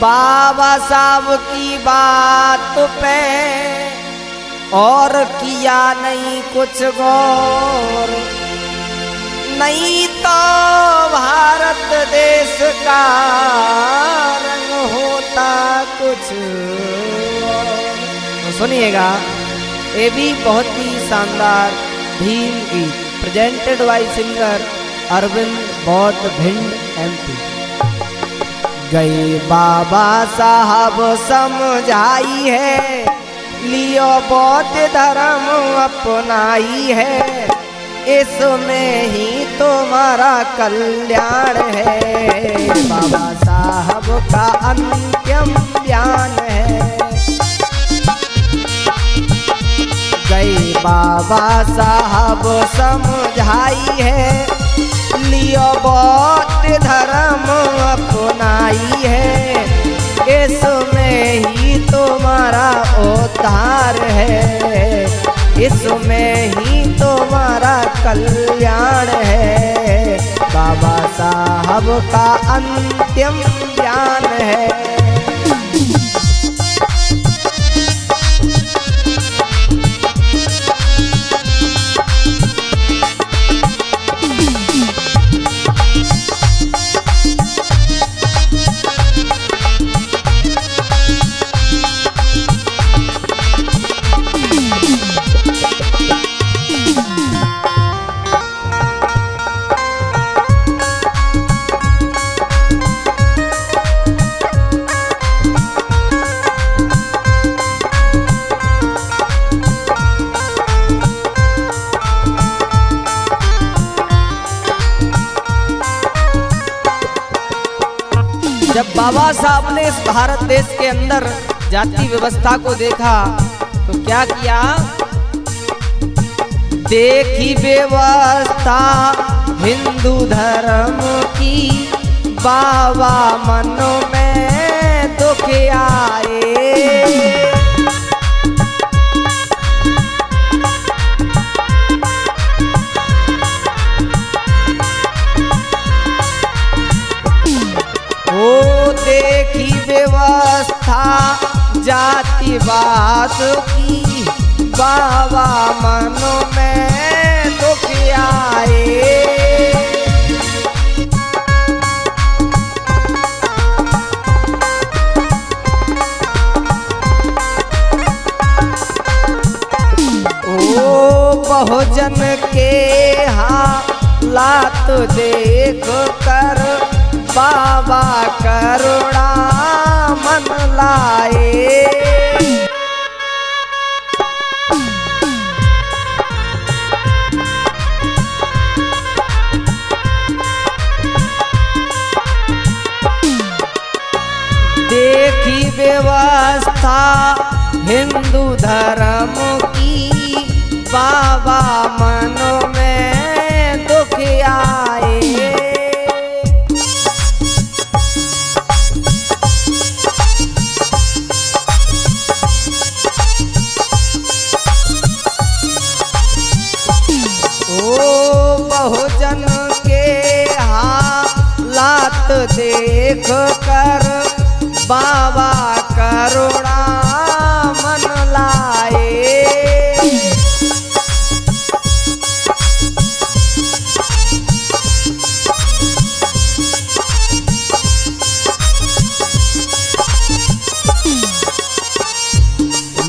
बाबा साहब की बात पे और किया नहीं कुछ गौर, नहीं तो भारत देश का रंग होता कुछ और। तो सुनिएगा, ये भी बहुत ही शानदार भीम गीत प्रेजेंटेड बाय सिंगर अरविंद बौद्ध भिंड MP। गए बाबा साहब समझाई है, लियो बौद्ध धर्म अपनाई है, इसमें ही तुम्हारा कल्याण है। बाबा साहब का अंतिम बयान है। गए बाबा साहब समझाई है, लियो बौद्ध धर्म अपनाई है, इसमें ही तुम्हारा उद्धार है, इसमें ही तुम्हारा कल्याण है। बाबा साहब का अंतिम बयान है। जब बाबा साहब ने इस भारत देश के अंदर जाति व्यवस्था को देखा तो क्या किया? देखी व्यवस्था हिंदू धर्म की, बाबा मन में दुख आए। देखी व्यवस्था जातिवाद की, बाबा मन में दुख आए। ओ बहुजन के हालात देख कर बाबा करुणा मन लाए। देखी व्यवस्था हिंदू धर्म की, बाबा मन में दुख आए। बहुजन के हालात देख कर बाबा करुणा मन लाए।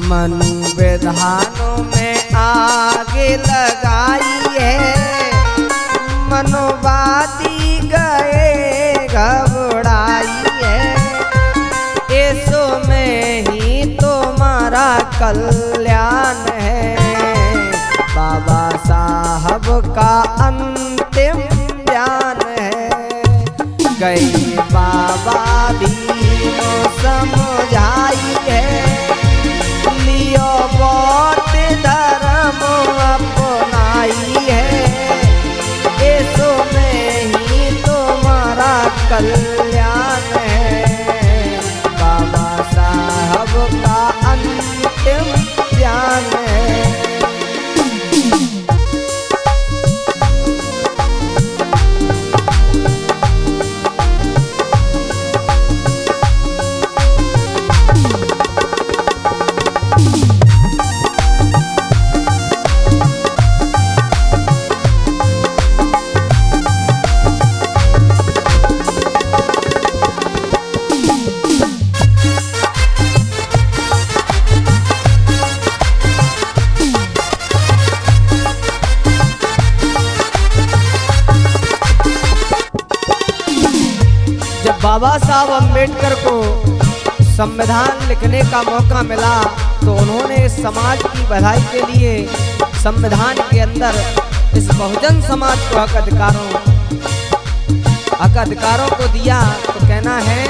मनु विधानों में आगे लगाई है, मनोवादी गए घबराई है, इसमें ही तुम्हारा कल्याण है। बाबा साहब का अंतिम बयान है। गई बाबा भी समझाई है, लियो बौद्ध धर्म अपनाई है, इसमें ही तुम्हारा कल्याण है। बाबा साहब का अंतिम बाबा साहब अम्बेडकर को संविधान लिखने का मौका मिला तो उन्होंने इस समाज की भलाई के लिए संविधान के अंदर इस बहुजन समाज को हक अधिकारों को दिया। तो कहना है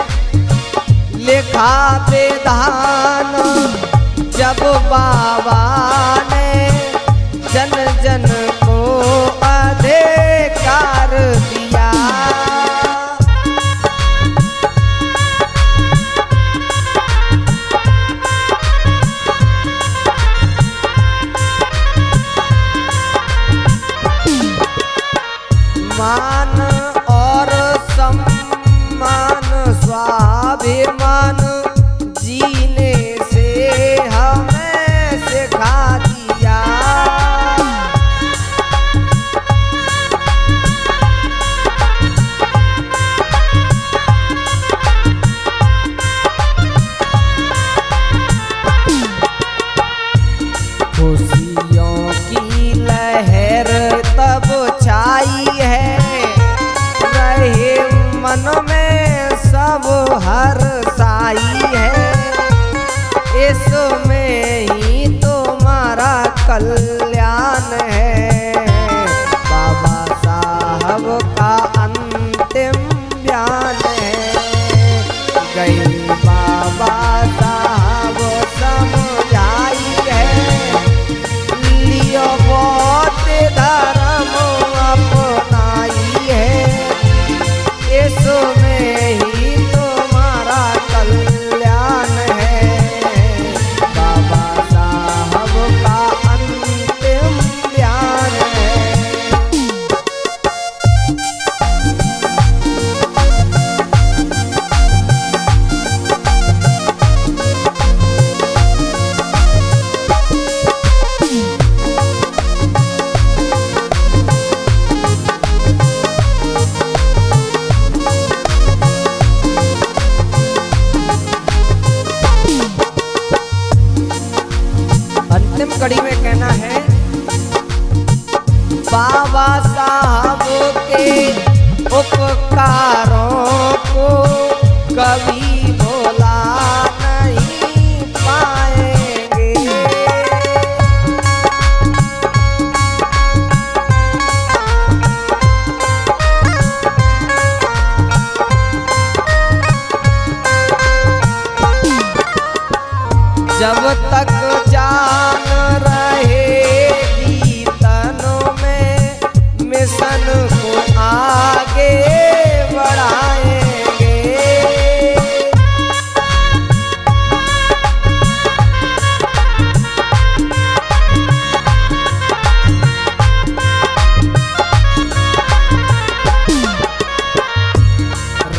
लिखा विधान जब बाबा ने जन जन को अधिकार दिया। मान और सम्मान स्वाभिमान जीने से हमें सिखा दिया। खुशियों की लहर तब छाई है, रहे मन में सब हर्षाई है। इसमें ही तुम्हारा कल्याण है, बाबा साहब का अंतिम बयान है। गई बाबा साहब समझाई है, लियो बहुत धर्म अपनाई है। इसमें ही तुम्हारा कल्याण है, बाबा साहब का अंतिम बयान है। अंतिम कड़ी में कहना है बाबा साहब के उपकारों को कभी भुला नहीं पाएंगे। जब तक जान रहेगी तनों में, मिशन को आगे बढ़ाएंगे।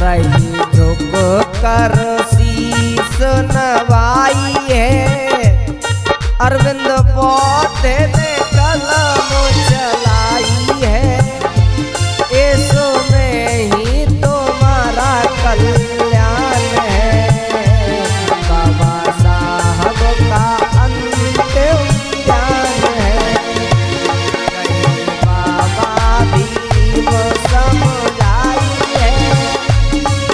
रही झुक कर शीश नवाई है, अरविंद पौधे ने कलम चलाई है। इसमें ही तुम्हारा कल्याण है, बाबा साहब का अंतिम बयान है। बाबा भीम समझाई है,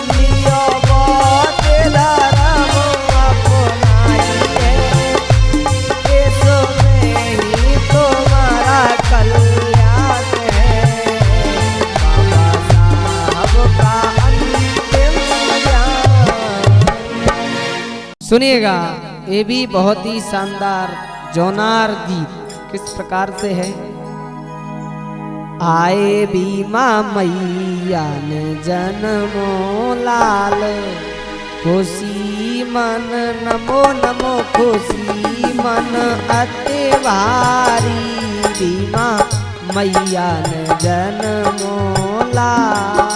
लियो बहुत धर्म अपनाई है। इसमें ही तुम्हारा कल्याण है, बाबा साहब का अंतिम बयान। सुनिएगा, ये भी बहुत ही शानदार जौनार गीत किस प्रकार से है। आए बीमा मैया ने जन्मो लाल, खुशी मन नमो नमो खुशी मन अति भारी। बीमा मैया ने जन्मो लाल।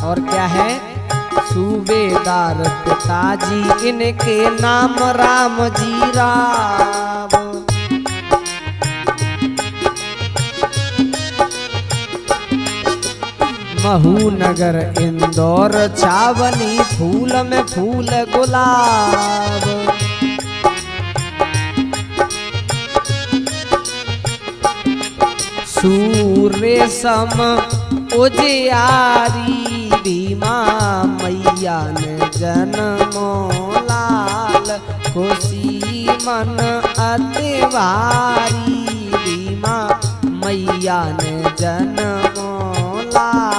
और क्या है, सूबेदार पिताजी इनके नाम राम जी राव। महू नगर इंदौर छावनी फूल में फूल गुलाब। सूर्य सम उजियारी भीमा मैया ने जन्मो लाल। खुशी मन अति भारी भीमा मैया ने जन्मो लाल।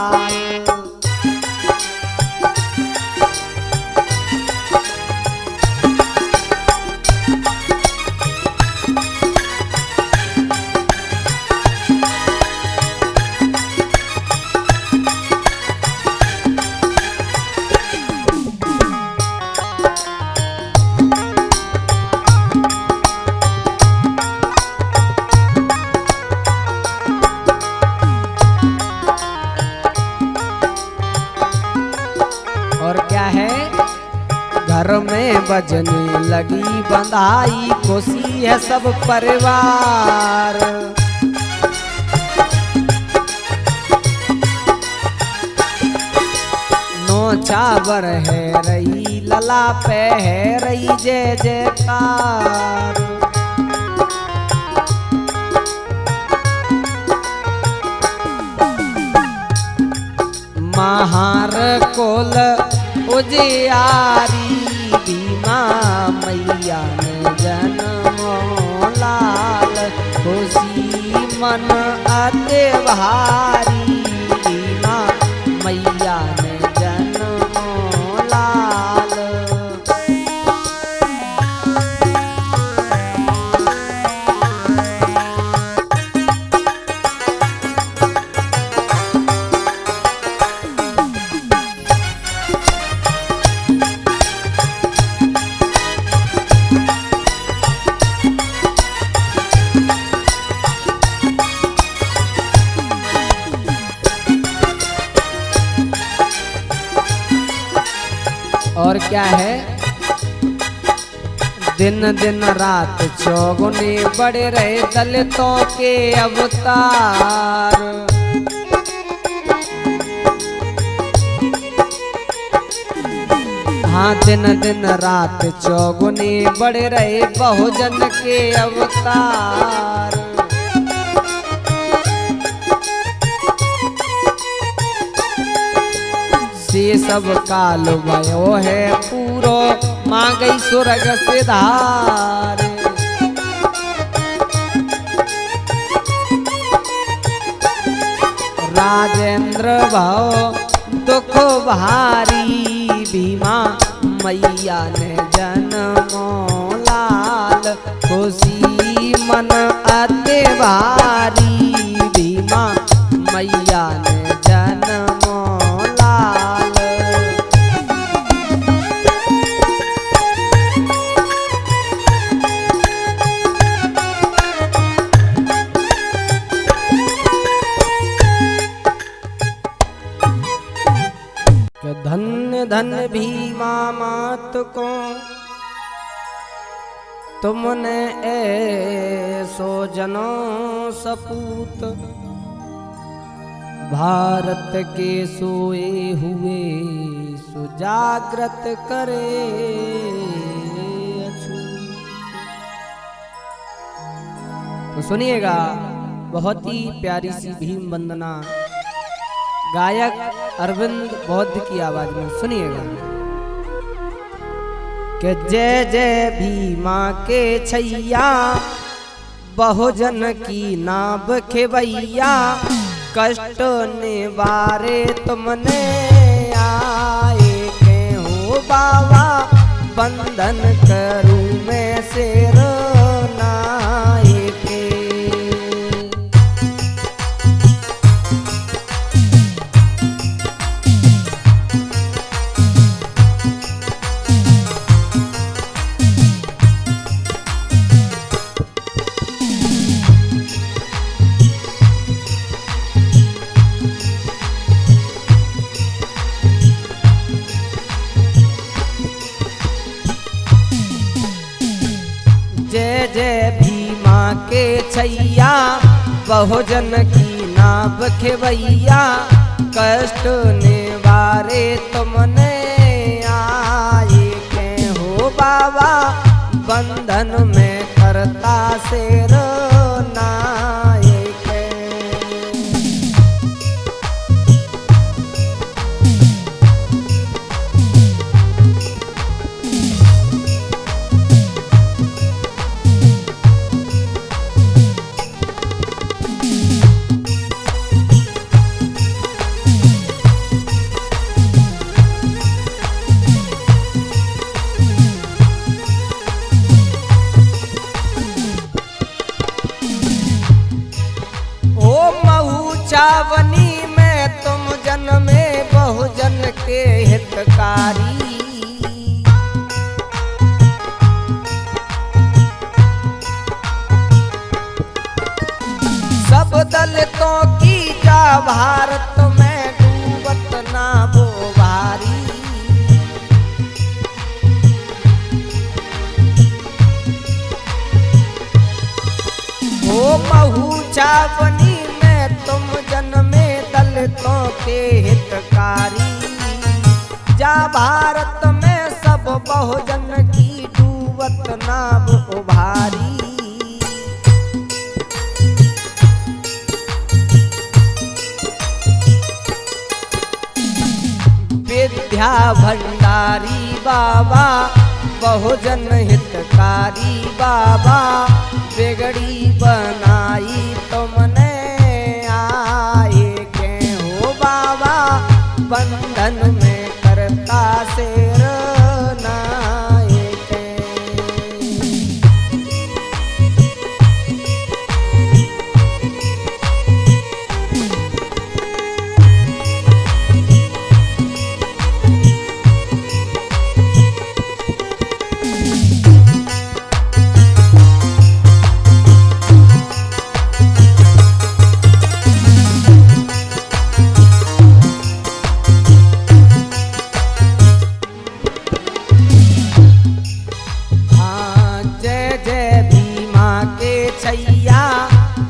और क्या है, घर में बजने लगी बंधाई, खुशी है सब परिवार। नौछावर है रही लला पे है रही जय जयकार। महार कोल उजियारी भीमा मैया ने जन्मो लाल। खुशी मन अति भारी भीमा मैया ने जन्मो लाल। और क्या है, दिन दिन रात चौगुने बड़े रहे दलितों के अवतार। हाँ, दिन दिन रात चौगुने बड़े रहे बहुजन के अवतार। से सब काल भयो है पूरो, मां गई स्वर्ग से धार। राजेंद्र भव दुख भारी भीमा मैया ने जन्मो लाल। खुशी मन अति भारी भीमा मैया ने जन्मो लाल। धन्य धन्य भीमा मात को तुमने ऐसो जनों सपूत। भारत के सोए हुए सुजाग्रत करे अछूत। तो सुनिएगा, बहुत ही प्यारी सी भीम वंदना गायक अरविंद बौद्ध की आवाज में सुनिएगा कि जय जय भीमा के छैया, बहुजन की नाभ खेवैया। कष्ट निवारे तुमने आए के हो बाबा, बंधन करूं मैं शेर नाए के। जय जय भीमा के छैया, बहुजन की नाभ खेवैया। कष्ट निवारे तुमने आए के हो बाबा, बंधन में करता शेर नाये के। चावनी में तुम जन्मे बहुजन के हितकारी, सब दलितों की जा भारत में डूबत ना वो भारी। ओ महू चावनी तुम जन्मे दलितों के हितकारी, जा भारत में सब बहुजन की डूबत नाव उभारी। विद्या भंडारी बाबा, बहुजन हितकारी बाबा, बिगड़ी बनाई तुमने बंधन में करता शेर नाये के।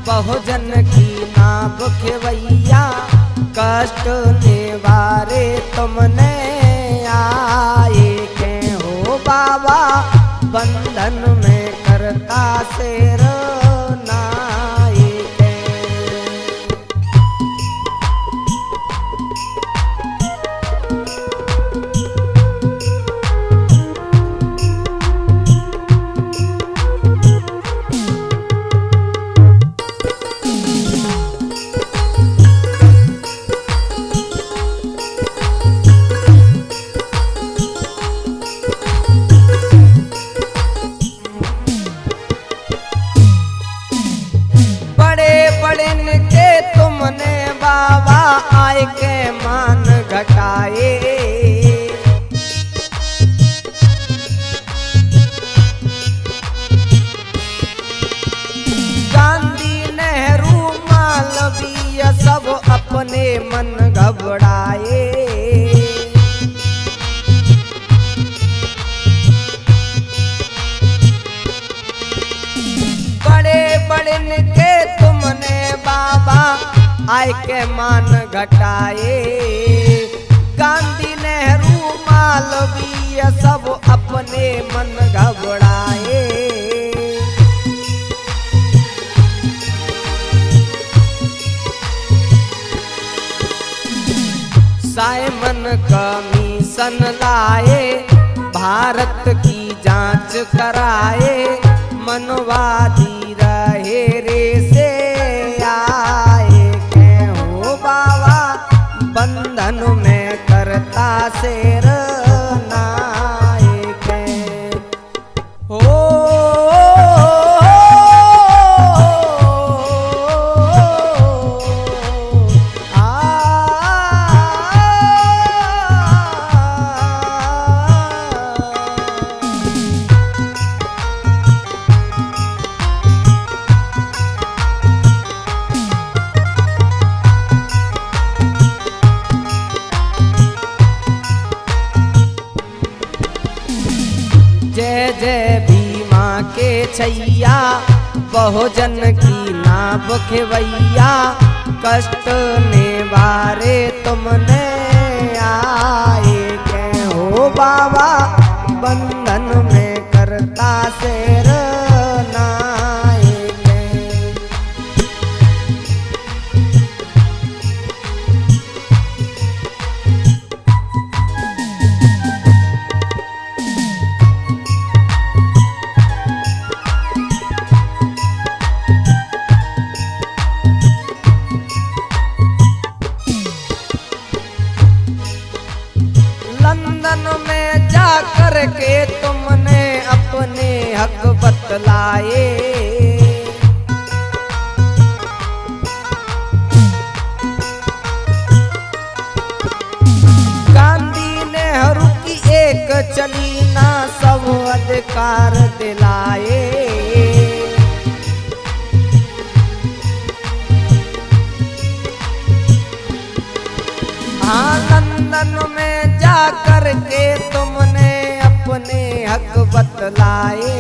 बहुजन की नाव खेवैया, कष्ट निवारे तुमने आए के हो बाबा, बंधन में करता शेर नाये के। तुमने बाबा आए के मान घटाए, गांधी नेहरू मालवीय सब अपने मन घबराए। बड़े बड़े के तुमने बाबा आय के मान घटाए, गांधी नेहरू मालवीय सब अपने मन घबराए। साइमन कमीशन लाए, भारत की जांच कराए, मनवादी रहे रे से आए के हो बाबा, बंधन में करता शेर नाये के हो। जय जय भीमा के छैया, बहुजन की नाव खेवैया, कष्ट निवारे तुमने आए के हो बाबा बंधन में करता शेर नाए के। लंदन में जाकर के तुमने अपने हक बतलाए, गांधी नेहरू की एक चली ना सब अधिकार दिलाए। हाँ लंदन में जाकर के तुमने अपने हक बतलाए,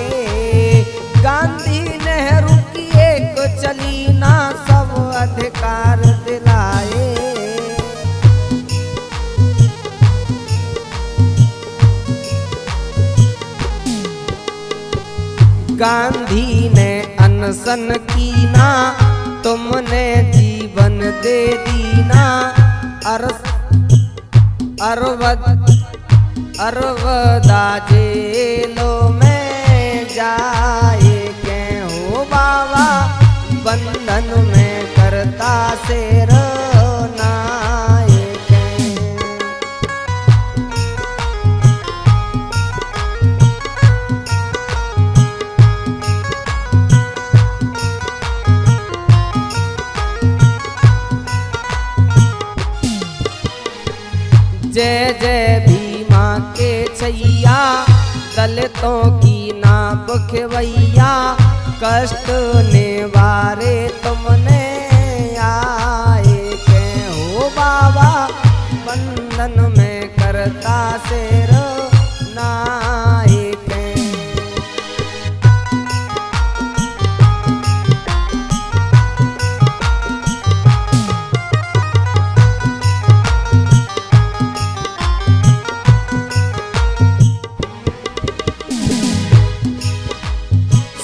गांधी नेहरू की एक चली ना सब अधिकार दिलाए। गांधी ने अनशन की ना तुमने जीवन दे दीना, अरवदा जेलों में जाए के हो बाबा बंधन में करता शेर नाए के। जय जय भीमा के छैया दलितों की ना बुखवैया, कष्ट निवारे तुमने आए के हो बाबा बंधन में करता शेर नाए के।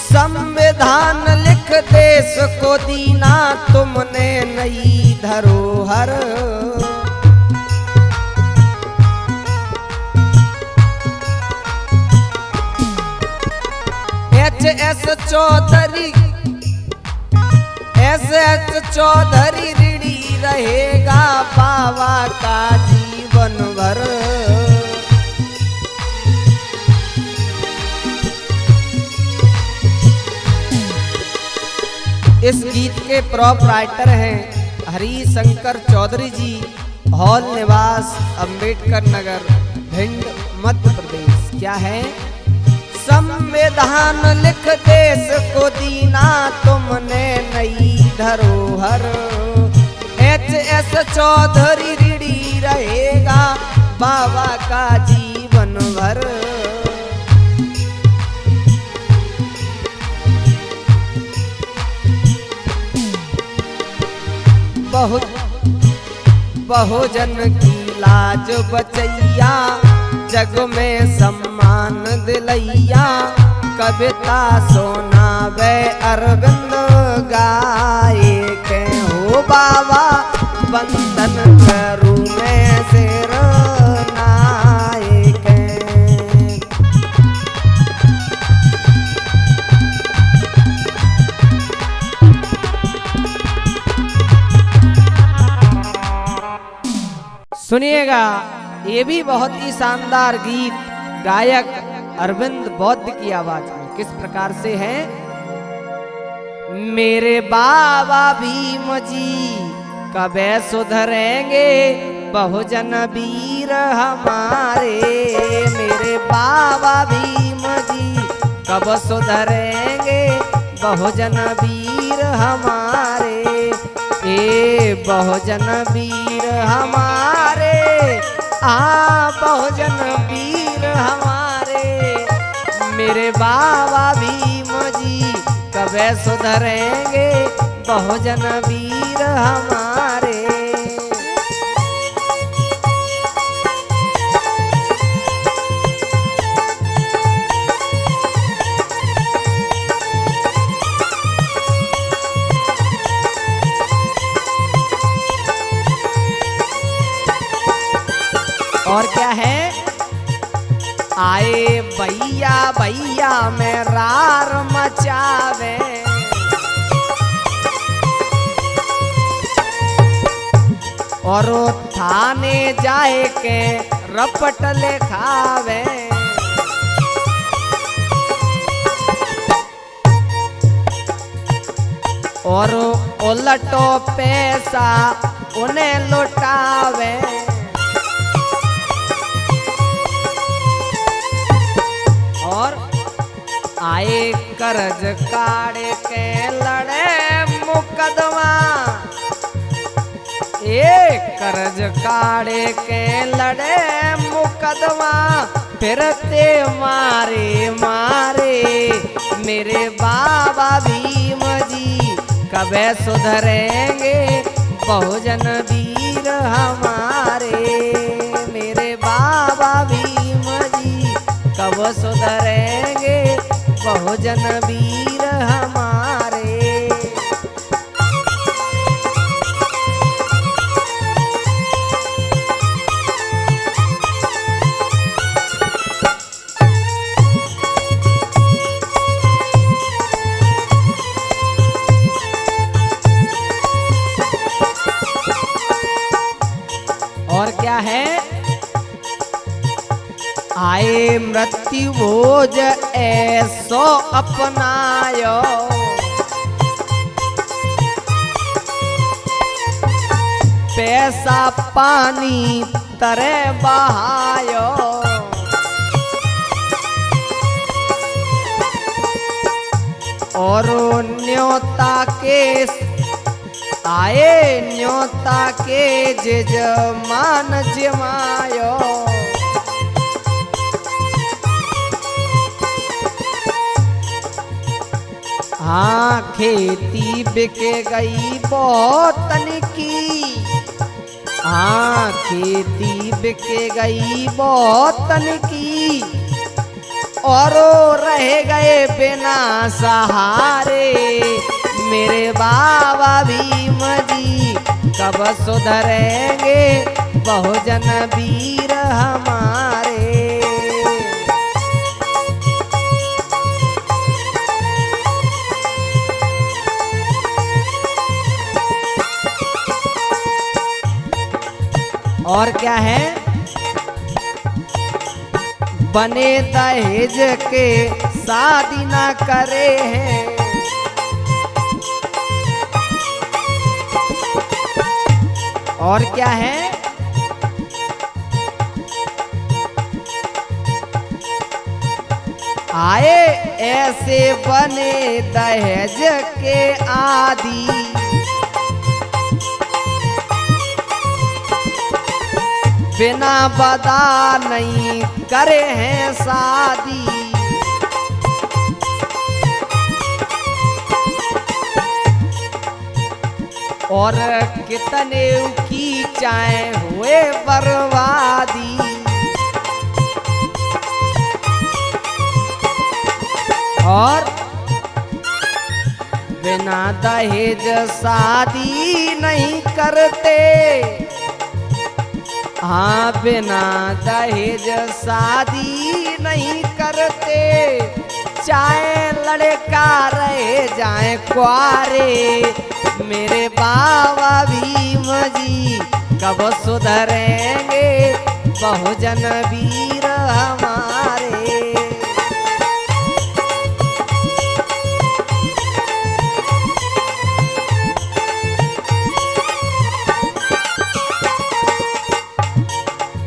संविधान लिख देश को दीना तुमने नई धरोहर, एच चौधरी ऋणी रहेगा बाबा का जीवन भर। इस गीत के प्रॉप राइटर हैं हरिशंकर चौधरी जी, हॉल निवास अंबेडकर नगर भिंड मध्य प्रदेश। क्या है? संविधान लिख देश को दीना तुमने नई धरोहर, एच चौधरी ऋणी रहेगा बाबा का जीवन भर। बहुजन की लाज बचैया, जग में सम्मान दिलैया, कविता सोना वे अरविंद गाए के हो बाबा बंधन करूं मैं शेर नाए के। सुनिएगा, ये भी बहुत ही शानदार गीत गायक अरविंद बौद्ध की आवाज में किस प्रकार से है। मेरे बाबा भीम जी कबे सुधरेंगे बहुजन वीर हमारे, मेरे बाबा भीम जी कब सुधरेंगे बहुजन वीर हमारे, ए बहुजन वीर हमारे, बहुजन वीर हमारे, मेरे बाबा भीम जी कबे सुधरेंगे बहुजन वीर हमारे। और क्या है, आए भैया भैया में रार मचावे, और थाने जाए के रपट लिखावे। और उलटो पैसा उन्हें लुटावे। और आए कर्ज काढ़ के लड़े मुकदमा, एक कर्ज काढ़ के लड़े मुकदमा, फिरते मारे मारे मेरे बाबा भीम जी कबे सुधरेंगे बहुजन वीर हमारे। मेरे बाबा भीम जी कब सुधरेंगे बहुजन वीर हमारे। और क्या है, आए मृत्यु भोज ऐसो अपनायो, पैसा पानी तरह बहायो। और न्योता के आए न्योता के जजमान जमायो। हाँ खेती बिक गई बहुतन की, हाँ खेती बिक गई बहुतन की, और रह गए बिना सहारे मेरे बाबा भीम जी कब सुधरेंगे बहुजन वीर हमारे। और क्या है, बने दहेज के शादी ना करे हैं, और क्या है, आए ऐसे बने दहेज के आदि, बिना बदा नहीं करे हैं शादी। और कितने की चाहे हुए बर्बादी, और बिना दहेज शादी नहीं करते, हाँ बिना दहेज शादी नहीं करते, चाहे लड़का रहे जाए कुआरे मेरे बाबा भीम जी कब सुधरेंगे बहुजन वीर हमारे।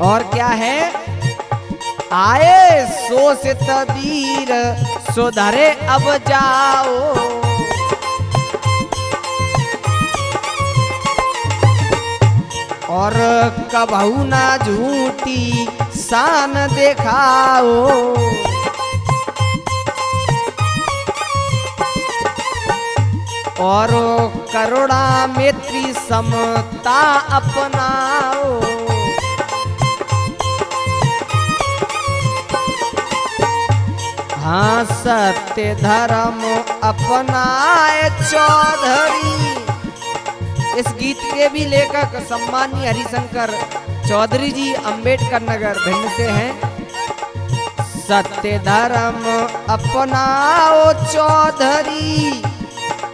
और क्या है, आए शोषित वीर सुधरे अब जाओ, और कबहू ना झूठी शान दिखाओ, और करुणा मैत्री समता अपनाओ। हाँ सत्य धर्म अपनाए चौधरी। इस गीत के भी लेखक सम्मानीय हरिशंकर चौधरी जी अंबेडकर नगर भिंड से हैं। सत्य धर्म अपनाओ चौधरी,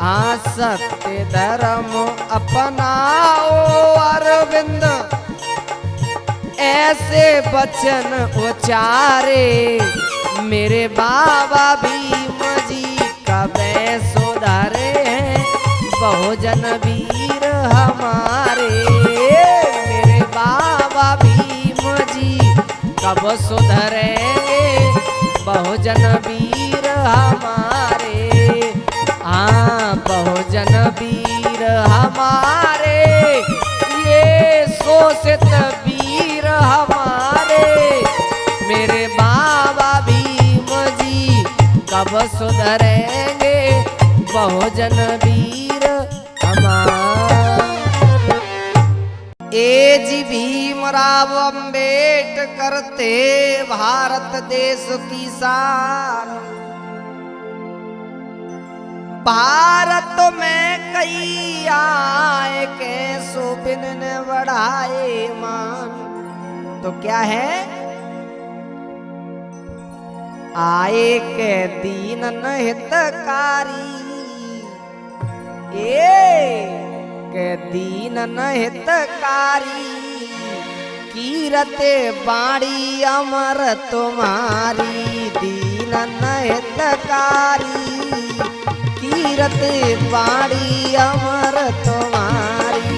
हाँ सत्य धर्म अपनाओ अरविंद। ऐसे वचन उचारे मेरे बाबा भीम जी कबे सुधारे हैं बहुजन वीर हमारे। मेरे बाबा भीम जी कब सुधरेंगे बहुजन वीर हमारे। हाँ बहुजन वीर हमारे, ये शोषित वीर हमारे। मेरे बाबा भीम जी कब सुधरेंगे बहुजन वीर हमारे। ए जी भीमराव अंबेडकर थे भारत देश की शान। भारत में कई आए के सुबिन ने बढ़ाए मान। तो क्या है? आए के दीनन हितकारी, के दीनन हितकारी। कीरते बाड़ी अमर तुम्हारी, दीनन हितकारी। कीरते बाड़ी अमर तुम्हारी।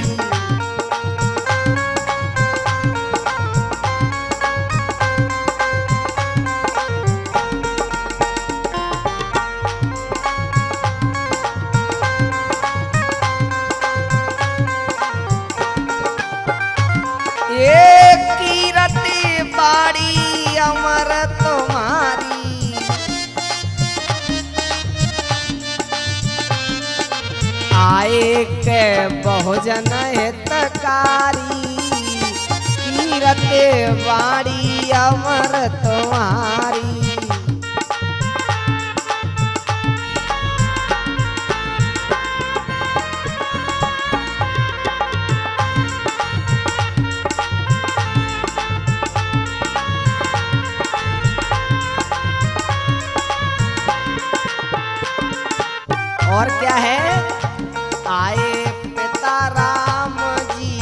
ये कीरते बाड़ी अमर तुम्हारी। आए के बहुजन हितकारी। कीरते बाड़ी अमर तुम्हारी। और क्या है? आए पिता राम जी,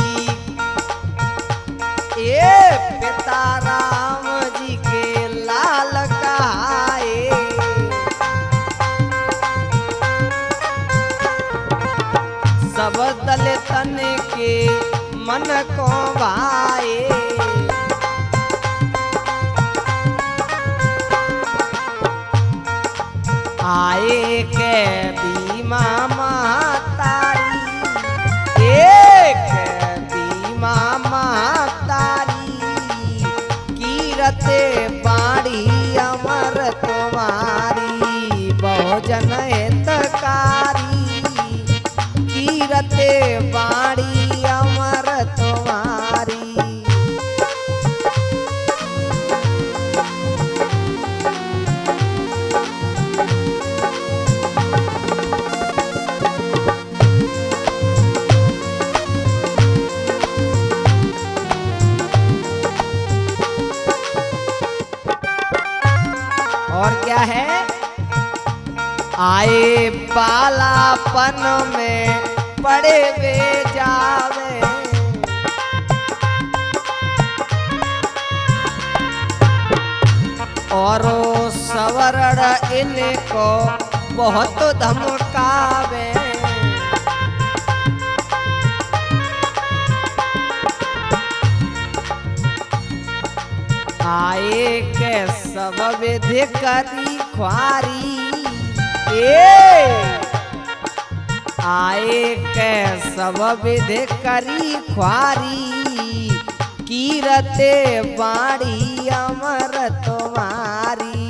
ये पिता राम जी के लाल कहाए। सब दलितन के मन को भाए। आए के बीमा महतारी, एक बीमा महतारी। कीरते बाड़ी अमर तुम्हारी, बहुजन हितकारी। कीरते बाड़ी अमर तुम्हारी। और क्या है? आए बालापन में पड़े वे जावे। और सवरण इनको बहुत धमकावे। आए के सब विधि करी ख्वारी। आए के सब विधि करी ख्वारी। कीरते बाड़ी अमर तुम्हारी।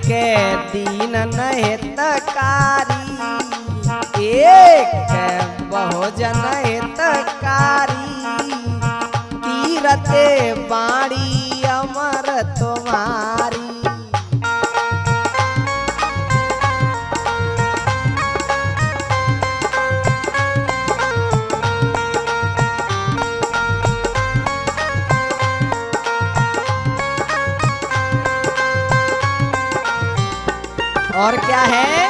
के दीन हितकारी, एक बहुजन हितकारी, कीरते बाणी अमर तुम्हारी। और क्या है,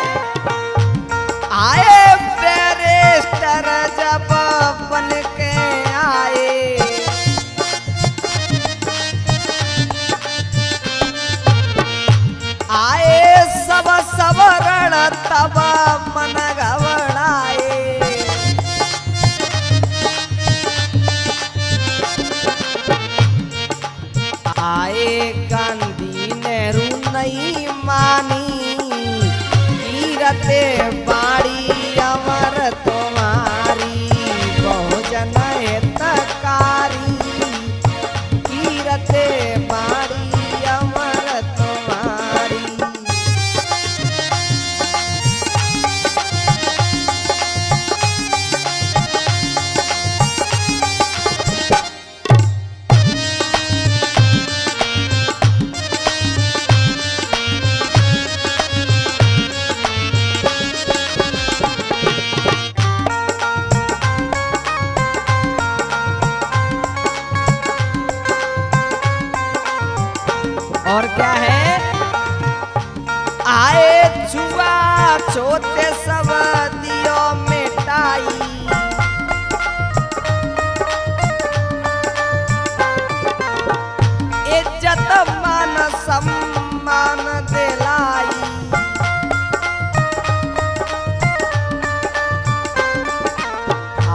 आए बैरिस्टर जब बन के आए, आए सब सवरण तब मन घबराए। आए गांधी नेहरू नहीं मानी, कीरते बाड़ी अमर तुम्हारी, बहुजन हितकारी, कीरते बाड़ी अमर तुम्हारी। और क्या है, आए छुआ छोटे सब दियो मिटाई, इज्जत मान सम्मान दिलाई,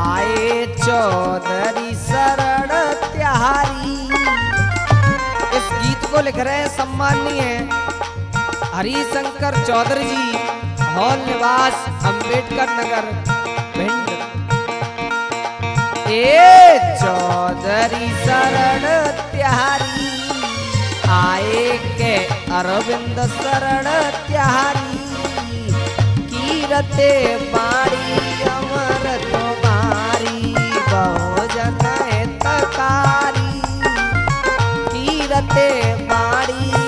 आए चौधरी शरण त्यारी। इस गीत को लिख रहे हैं सम्माननीय हरिशंकर चौधरी जी, हॉल निवास अंबेडकर नगर भिंड। ए चौधरी शरण त्यारी, आए के अरविंद शरण त्यारी, कीरते बाड़ी अमर तुम्हारी, बहुजन हितकारी, कीरते बाड़ी